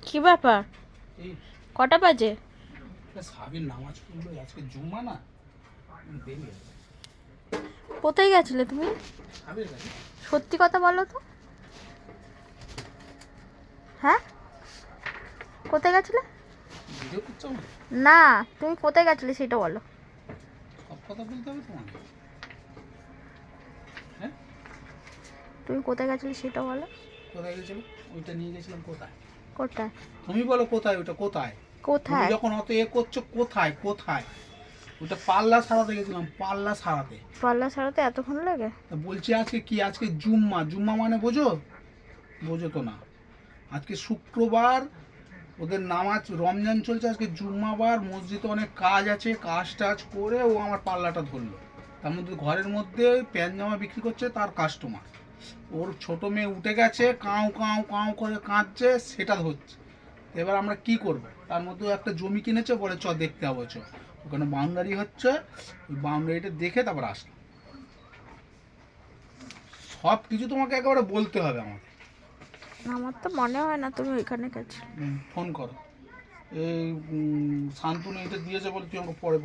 কি ব্যাপার? এই কটা বাজে? সাবির নামাজ পড়লো আজকে জুম্মা না, দেরি আছে। কোথায় গেছিলে তুমি? সাবির কাছে সত্যি কথা বলো তো। হ্যাঁ, কোথায় গেছিলে? ভিডিও করছো না? না, তুমি কোথায় গেছিলে সেটা বলো। সব কথা বলতে হবে তোমাকে। হ্যাঁ, তুমি কোথায় গেছিলে সেটা বলো। কোথায় গেছিল? ওইটা নিয়ে গেছিলাম কোথায়? কোথায়? তুমি বলো কোথায়, ওইটা কোথায়? তুমি কোথায়? যখন অত করছো, কোথায় কোথায়? ওইটা পাল্লা সারাতে গেছিলাম, পাল্লা সারাতে। পাল্লা সারাতে এতক্ষণ লাগে? তা বলছি আজকে কি, আজকে জুম্মা। জুম্মা মানে বোঝো? বোঝো তো না। আজকে শুক্রবার, ওদের নামাজ, রমজান চলছে, আজকে জুম্মাবার, মসজিদে অনেক কাজ আছে, কাজ টাজ করে ও আমার পাল্লাটা ধরলো। তার মধ্যে ঘরের মধ্যে ওই প্যান্ট জামা বিক্রি করছে তার কাস্টমার। ওর ছোট মেয়ে উঠে গেছে, কাউ কাউ কাউ করে কাঁদছে, সেটা ধরছে। এবার আমরা কি করব? তার মধ্যে একটা জমি কিনেছে, বলে চ দেখতে যাবো, চ ওখানে বাউন্ডারি হচ্ছে, ওই বাউন্ডারিটা দেখে তারপর আসলাম। সব কিছু তোমাকে একেবারে বলতে হবে আমাকে। আমার তো মনে হয় না তুমি ওইখানে গেছো। ফোন করো। এই শান্তনু এটা দিয়েছে বলে তুই আমাকে পরে